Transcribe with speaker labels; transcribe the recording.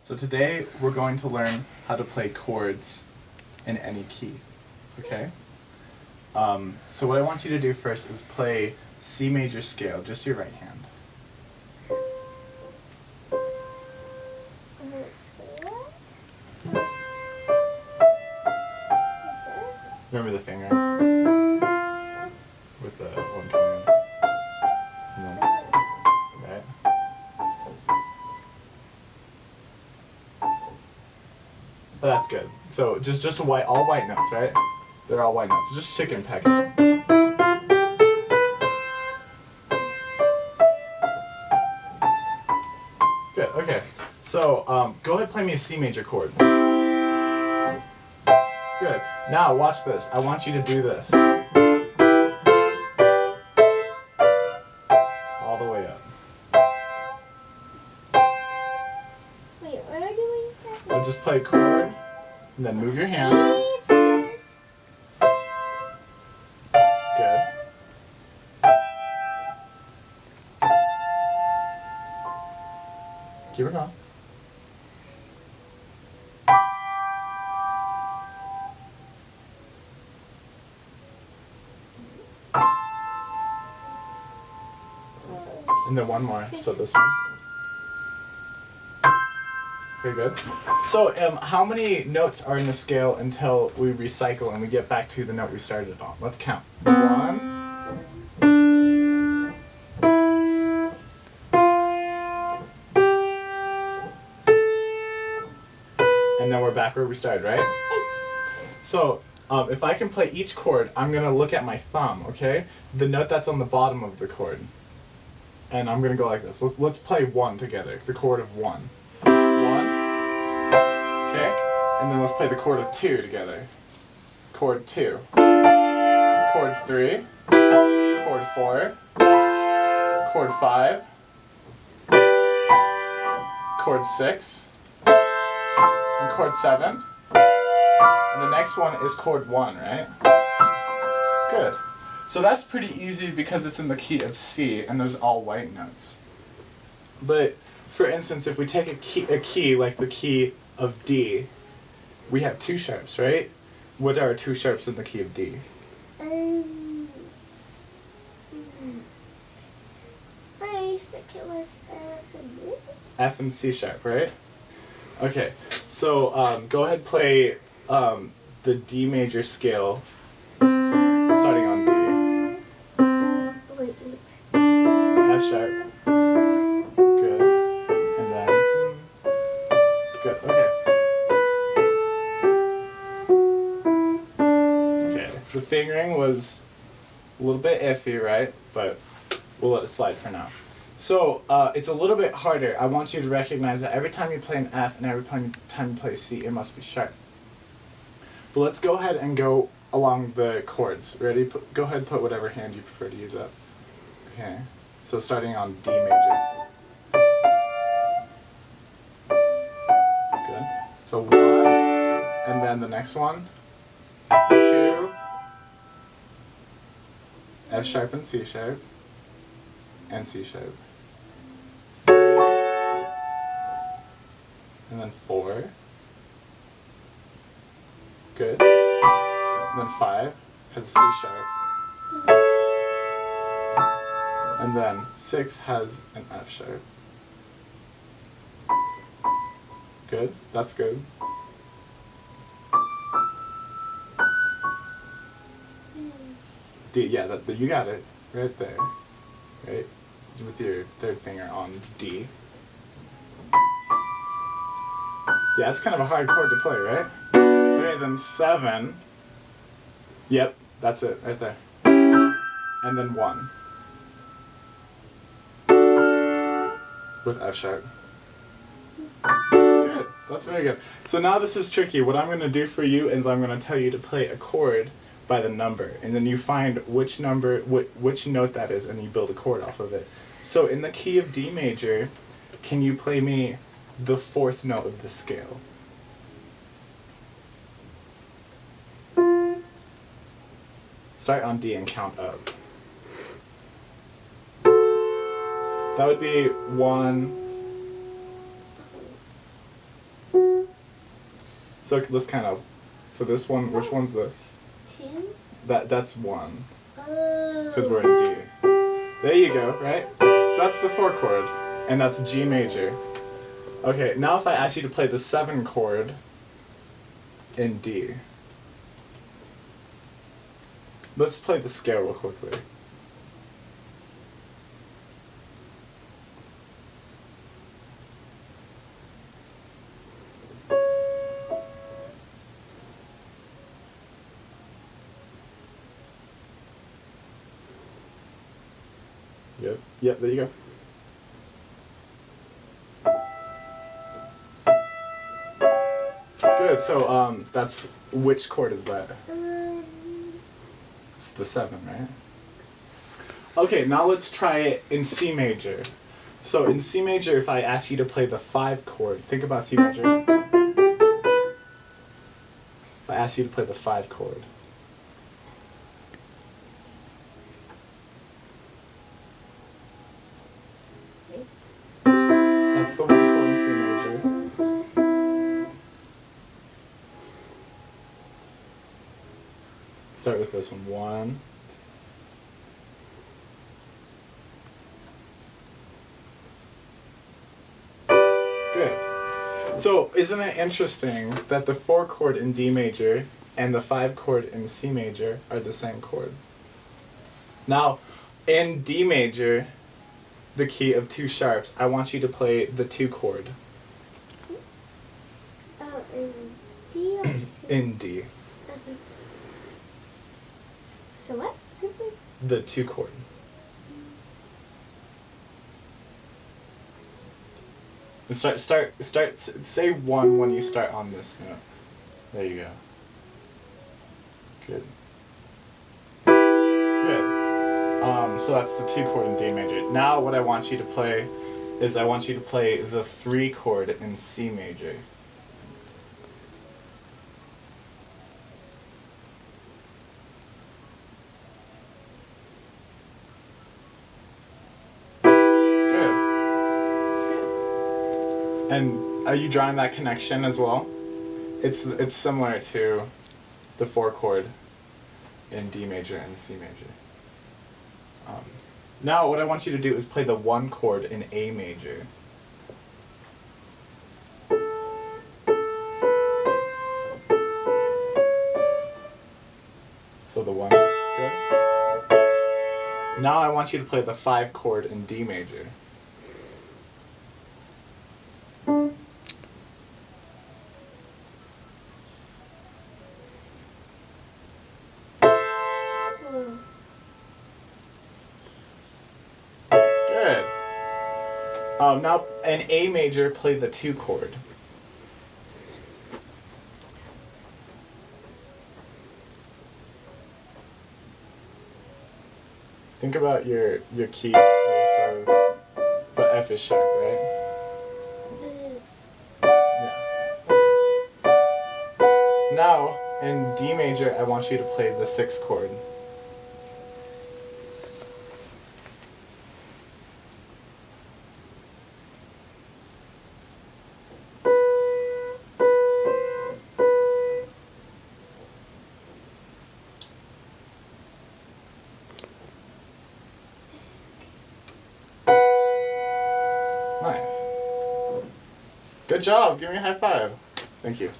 Speaker 1: So today we're going to learn how to play chords in any key, okay? So what I want you to do first is play C major scale, just your right hand. Remember the finger with the one coming in, and then, right? But that's good. So just all white notes, right? They're all white notes. Just chicken pecking. Good. Okay. So go ahead, play me a C major chord. Good. Now watch this. I want you to do this. All the way up.
Speaker 2: Wait, what are you doing?
Speaker 1: I'll just play a chord, and then move your hand. Good. Keep it going. And then one more, so this one. Okay, good. So how many notes are in the scale until we recycle and we get back to the note we started on? Let's count. 1. And then we're back where we started, right? So if I can play each chord, I'm going to look at my thumb, okay? The note that's on the bottom of the chord. And I'm going to go like this. Let's play 1 together, the chord of 1. 1. Okay? And then let's play the chord of 2 together. Chord 2. Chord 3. Chord 4. Chord 5. Chord 6. And chord 7. And the next one is chord 1, right? Good. So that's pretty easy because it's in the key of C and there's all white notes. But for instance, if we take a key like the key of D, we have 2 sharps, right? What are 2 sharps in the key of D?
Speaker 2: I think it was
Speaker 1: F and C sharp, right? Okay, so go ahead, play the D major scale starting on D. F sharp. Good. And then good. Okay. Okay. The fingering was a little bit iffy, right? But we'll let it slide for now. So it's a little bit harder. I want you to recognize that every time you play an F and every time you play C, it must be sharp. But let's go ahead and go along the chords. Ready? Go ahead and put whatever hand you prefer to use up. Okay. So starting on D major. Good. So 1, and then the next one, 2, F sharp and C sharp, and C sharp. 3, and then 4. Good. And then 5 has a C sharp. And then 6 has an F sharp. Good, that's good. D, yeah, you got it right there, right? With your 3rd finger on D. Yeah, it's kind of a hard chord to play, right? Okay, then 7. Yep, that's it, right there. And then 1. With F sharp. Good, that's very good. So now this is tricky. What I'm going to do for you is I'm going to tell you to play a chord by the number, and then you find which number, which note that is, and you build a chord off of it. So in the key of D major, can you play me the 4th note of the scale? Start on D and count up. That would be 1, So let's kind of. So this one, which one's this?
Speaker 2: 2.
Speaker 1: That's 1.
Speaker 2: Oh.
Speaker 1: Because we're in D. There you go, right? So that's the 4 chord, and that's G major. Okay, now if I ask you to play the 7 chord in D. Let's play the scale real quickly. Yep, there you go. Good, so that's, which chord is that? It's the 7, right? Okay, now let's try it in C major. So in C major, if I ask you to play the 5 chord, think about C major. If I ask you to play the 5 chord. That's the 1 chord in C major. Start with this one. 1. Good. So isn't it interesting that the 4 chord in D major and the 5 chord in C major are the same chord? Now, in D major, the key of 2 sharps, I want you to play the 2 chord.
Speaker 2: Oh, in D or C?
Speaker 1: In D.
Speaker 2: Okay. So what?
Speaker 1: The 2 chord. And say 1 when you start on this note. There you go. Good. Good. So that's the 2 chord in D major. Now what I want you to play is I want you to play the 3 chord in C major. Good. And are you drawing that connection as well? It's similar to the 4 chord in D major and C major. Now what I want you to do is play the 1 chord in A major. So the 1, good. Now I want you to play the 5 chord in D major. Good. Now in A major, play the 2 chord. Think about your key. So, but F is sharp, right? Yeah. Now in D major, I want you to play the 6 chord. Nice. Good job. Give me a high five. Thank you.